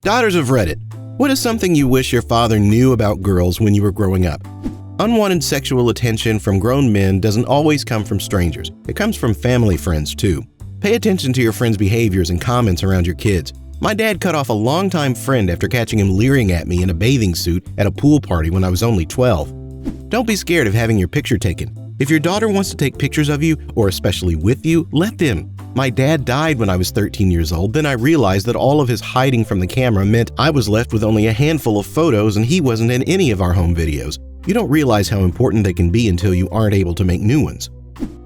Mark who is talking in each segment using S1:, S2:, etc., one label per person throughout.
S1: Daughters of Reddit, what is something you wish your father knew about girls when you were growing up? Unwanted sexual attention from grown men doesn't always come from strangers. It comes from family friends too. Pay attention to your friends' behaviors and comments around your kids. My dad cut off a longtime friend after catching him leering at me in a bathing suit at a pool party when I was only 12. Don't be scared of having your picture taken. If your daughter wants to take pictures of you, or especially with you, let them. My dad died when I was 13 years old. Then I realized that all of his hiding from the camera meant I was left with only a handful of photos and he wasn't in any of our home videos. You don't realize how important they can be until you aren't able to make new ones.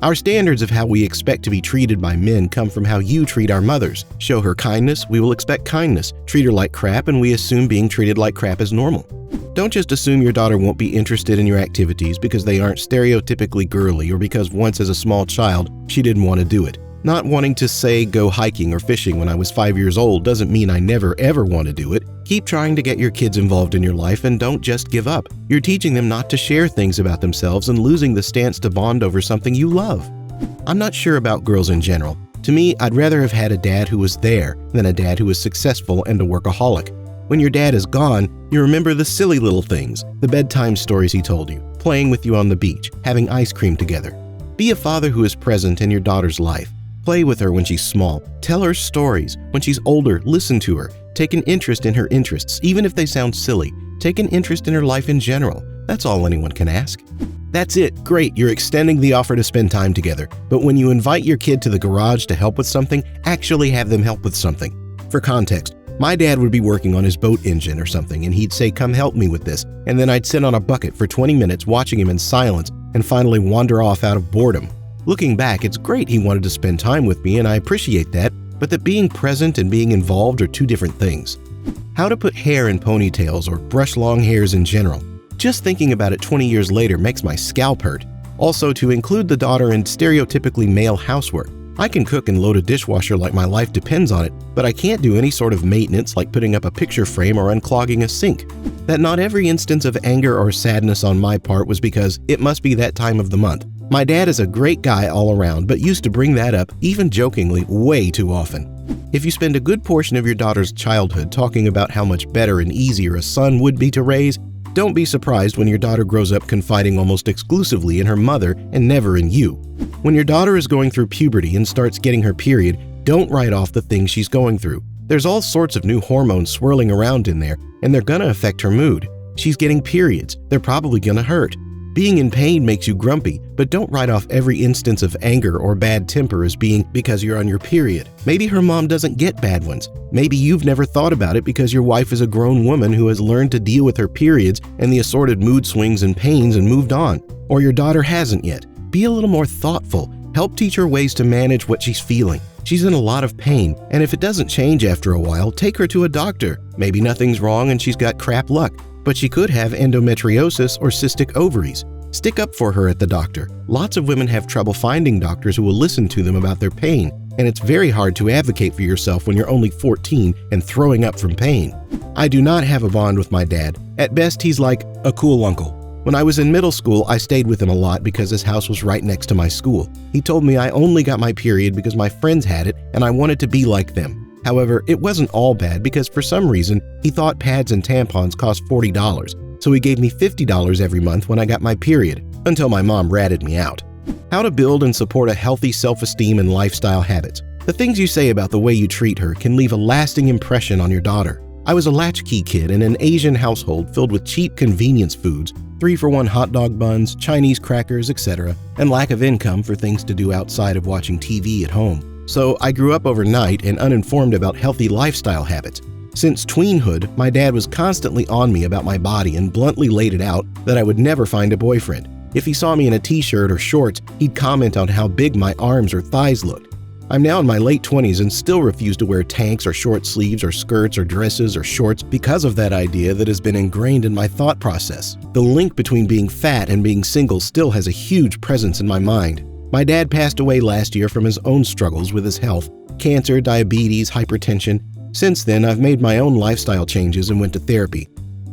S1: Our standards of how we expect to be treated by men come from how you treat our mothers. Show her kindness, we will expect kindness. Treat her like crap, and we assume being treated like crap is normal. Don't just assume your daughter won't be interested in your activities because they aren't stereotypically girly or because once as a small child she didn't want to do it. Not wanting to say go hiking or fishing when I was 5 years old doesn't mean I never ever want to do it. Keep trying to get your kids involved in your life and don't just give up. You're teaching them not to share things about themselves and losing the stance to bond over something you love. I'm not sure about girls in general. To me, I'd rather have had a dad who was there than a dad who was successful and a workaholic. When your dad is gone, you remember the silly little things, the bedtime stories he told you, playing with you on the beach, having ice cream together. Be a father who is present in your daughter's life. Play with her when she's small. Tell her stories. When she's older, listen to her. Take an interest in her interests, even if they sound silly. Take an interest in her life in general. That's all anyone can ask. That's it. Great, you're extending the offer to spend time together. But when you invite your kid to the garage to help with something, actually have them help with something. For context, my dad would be working on his boat engine or something, and he'd say, "Come help me with this." And then I'd sit on a bucket for 20 minutes watching him in silence and finally wander off out of boredom. Looking back, it's great he wanted to spend time with me, and I appreciate that, but that being present and being involved are two different things. How to put hair in ponytails or brush long hairs in general. Just thinking about it 20 years later makes my scalp hurt. Also, to include the daughter in stereotypically male housework. I can cook and load a dishwasher like my life depends on it, but I can't do any sort of maintenance like putting up a picture frame or unclogging a sink. That not every instance of anger or sadness on my part was because it must be that time of the month. My dad is a great guy all around, but used to bring that up, even jokingly, way too often. If you spend a good portion of your daughter's childhood talking about how much better and easier a son would be to raise, don't be surprised when your daughter grows up confiding almost exclusively in her mother and never in you. When your daughter is going through puberty and starts getting her period, don't write off the things she's going through. There's all sorts of new hormones swirling around in there, and they're gonna affect her mood. She's getting periods. They're probably gonna hurt. Being in pain makes you grumpy, but don't write off every instance of anger or bad temper as being because you're on your period. Maybe her mom doesn't get bad ones. Maybe you've never thought about it because your wife is a grown woman who has learned to deal with her periods and the assorted mood swings and pains and moved on. Or your daughter hasn't yet. Be a little more thoughtful. Help teach her ways to manage what she's feeling. She's in a lot of pain, and if it doesn't change after a while, take her to a doctor. Maybe nothing's wrong and she's got crap luck, but she could have endometriosis or cystic ovaries. Stick up for her at the doctor. Lots of women have trouble finding doctors who will listen to them about their pain, and it's very hard to advocate for yourself when you're only 14 and throwing up from pain. I do not have a bond with my dad. At best, he's like a cool uncle. When I was in middle school, I stayed with him a lot because his house was right next to my school. He told me I only got my period because my friends had it and I wanted to be like them. However, it wasn't all bad because for some reason, he thought pads and tampons cost $40, so he gave me $50 every month when I got my period, until my mom ratted me out. How to build and support a healthy self-esteem and lifestyle habits. The things you say about the way you treat her can leave a lasting impression on your daughter. I was a latchkey kid in an Asian household filled with cheap convenience foods, 3-for-1 hot dog buns, Chinese crackers, etc., and lack of income for things to do outside of watching TV at home. So I grew up overnight and uninformed about healthy lifestyle habits. Since tweenhood, my dad was constantly on me about my body and bluntly laid it out that I would never find a boyfriend. If he saw me in a t-shirt or shorts, he'd comment on how big my arms or thighs looked. I'm now in my late 20s and still refuse to wear tanks or short sleeves or skirts or dresses or shorts because of that idea that has been ingrained in my thought process. The link between being fat and being single still has a huge presence in my mind. My dad passed away last year from his own struggles with his health, cancer, diabetes, hypertension. Since then, I've made my own lifestyle changes and went to therapy.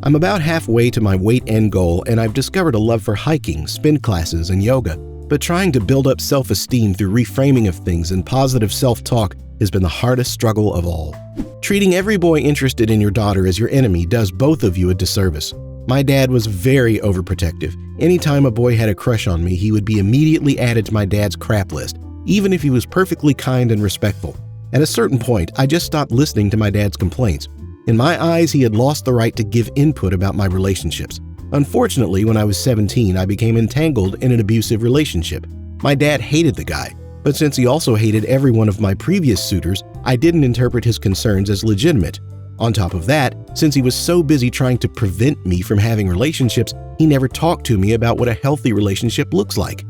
S1: I'm about halfway to my weight end goal, and I've discovered a love for hiking, spin classes, and yoga. But trying to build up self-esteem through reframing of things and positive self-talk has been the hardest struggle of all. Treating every boy interested in your daughter as your enemy does both of you a disservice. My dad was very overprotective. Anytime a boy had a crush on me, he would be immediately added to my dad's crap list, even if he was perfectly kind and respectful. At a certain point, I just stopped listening to my dad's complaints. In my eyes, he had lost the right to give input about my relationships. Unfortunately, when I was 17, I became entangled in an abusive relationship. My dad hated the guy, but since he also hated every one of my previous suitors, I didn't interpret his concerns as legitimate. On top of that, since he was so busy trying to prevent me from having relationships, he never talked to me about what a healthy relationship looks like.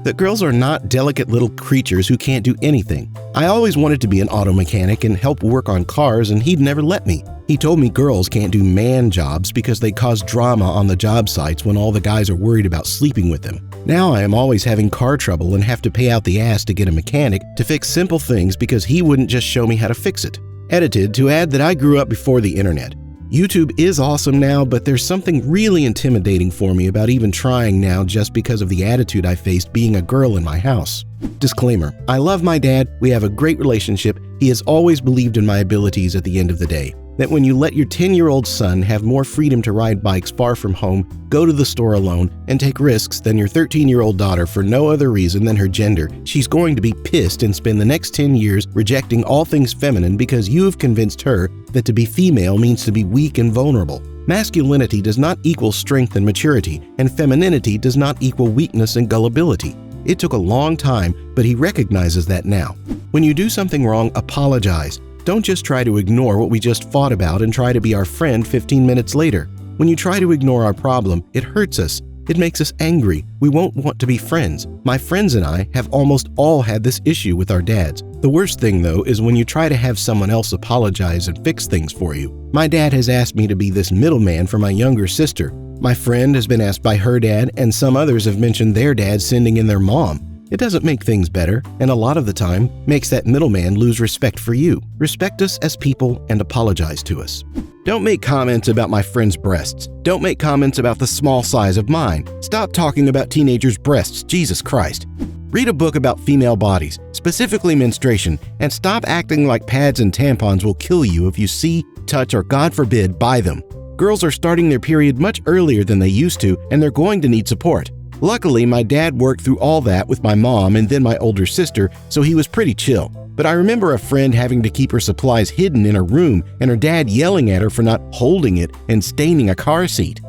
S1: That girls are not delicate little creatures who can't do anything. I always wanted to be an auto mechanic and help work on cars, and he'd never let me. He told me girls can't do man jobs because they cause drama on the job sites when all the guys are worried about sleeping with them. Now I am always having car trouble and have to pay out the ass to get a mechanic to fix simple things because he wouldn't just show me how to fix it. Edited to add that I grew up before the internet. YouTube is awesome now, but there's something really intimidating for me about even trying now just because of the attitude I faced being a girl in my house. Disclaimer: I love my dad, we have a great relationship, he has always believed in my abilities at the end of the day. That when you let your 10-year-old son have more freedom to ride bikes far from home, go to the store alone, and take risks than your 13-year-old daughter for no other reason than her gender, she's going to be pissed and spend the next 10 years rejecting all things feminine because you have convinced her that to be female means to be weak and vulnerable. Masculinity does not equal strength and maturity, and femininity does not equal weakness and gullibility. It took a long time, but he recognizes that now. When you do something wrong, apologize. Don't just try to ignore what we just fought about and try to be our friend 15 minutes later. When you try to ignore our problem, it hurts us. It makes us angry. We won't want to be friends. My friends and I have almost all had this issue with our dads. The worst thing, though, is when you try to have someone else apologize and fix things for you. My dad has asked me to be this middleman for my younger sister. My friend has been asked by her dad, and some others have mentioned their dad sending in their mom. It doesn't make things better, and a lot of the time makes that middleman lose respect for you. Respect us as people and apologize to us. Don't make comments about my friend's breasts. Don't make comments about the small size of mine. Stop talking about teenagers' breasts, Jesus Christ. Read a book about female bodies, specifically menstruation, and stop acting like pads and tampons will kill you if you see, touch, or God forbid, buy them. Girls are starting their period much earlier than they used to, and they're going to need support. Luckily, my dad worked through all that with my mom and then my older sister, so he was pretty chill. But I remember a friend having to keep her supplies hidden in her room and her dad yelling at her for not holding it and staining a car seat.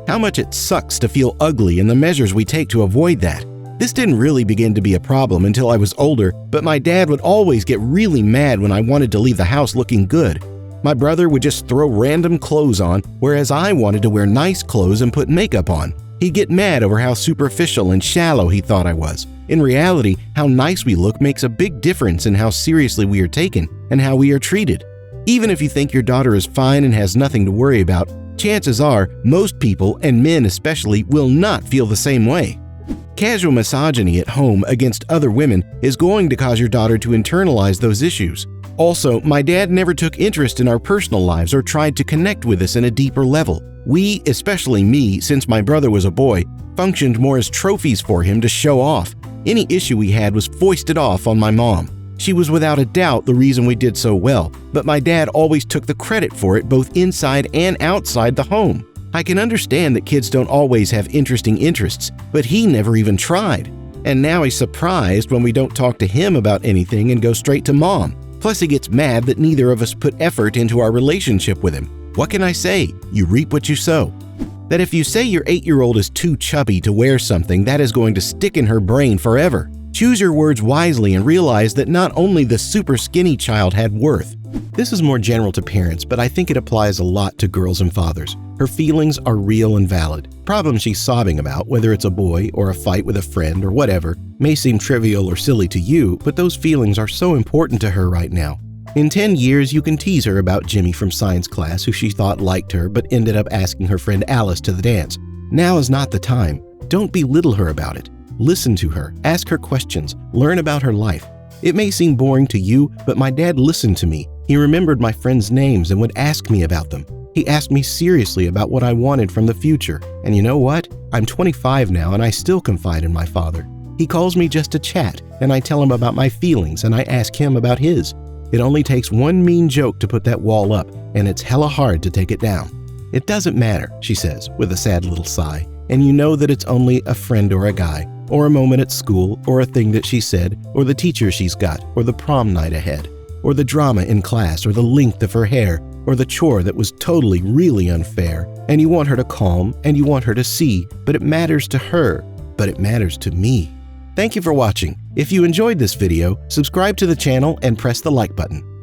S1: How much it sucks to feel ugly and the measures we take to avoid that. This didn't really begin to be a problem until I was older, but my dad would always get really mad when I wanted to leave the house looking good. My brother would just throw random clothes on, whereas I wanted to wear nice clothes and put makeup on. He'd get mad over how superficial and shallow he thought I was. In reality, how nice we look makes a big difference in how seriously we are taken and how we are treated. Even if you think your daughter is fine and has nothing to worry about, chances are most people, and men especially, will not feel the same way. Casual misogyny at home against other women is going to cause your daughter to internalize those issues. Also, my dad never took interest in our personal lives or tried to connect with us in a deeper level. We, especially me, since my brother was a boy, functioned more as trophies for him to show off. Any issue we had was foisted off on my mom. She was without a doubt the reason we did so well, but my dad always took the credit for it both inside and outside the home. I can understand that kids don't always have interesting interests, but he never even tried. And now he's surprised when we don't talk to him about anything and go straight to mom. Plus he gets mad that neither of us put effort into our relationship with him. What can I say? You reap what you sow. That if you say your 8-year-old is too chubby to wear something, that is going to stick in her brain forever. Choose your words wisely and realize that not only the super skinny child had worth. This is more general to parents, but I think it applies a lot to girls and fathers. Her feelings are real and valid. Problems she's sobbing about, whether it's a boy or a fight with a friend or whatever, may seem trivial or silly to you, but those feelings are so important to her right now. In 10 years, you can tease her about Jimmy from science class who she thought liked her but ended up asking her friend Alice to the dance. Now is not the time. Don't belittle her about it. Listen to her, ask her questions, learn about her life. It may seem boring to you, but my dad listened to me. He remembered my friends' names and would ask me about them. He asked me seriously about what I wanted from the future. And you know what? I'm 25 now and I still confide in my father. He calls me just to chat, and I tell him about my feelings and I ask him about his. It only takes one mean joke to put that wall up, and it's hella hard to take it down. It doesn't matter, she says, with a sad little sigh, and you know that it's only a friend or a guy, or a moment at school, or a thing that she said, or the teacher she's got, or the prom night ahead, or the drama in class, or the length of her hair, or the chore that was totally really unfair, and you want her to calm, and you want her to see, but it matters to her, but it matters to me. Thank you for watching. If you enjoyed this video, subscribe to the channel and press the like button.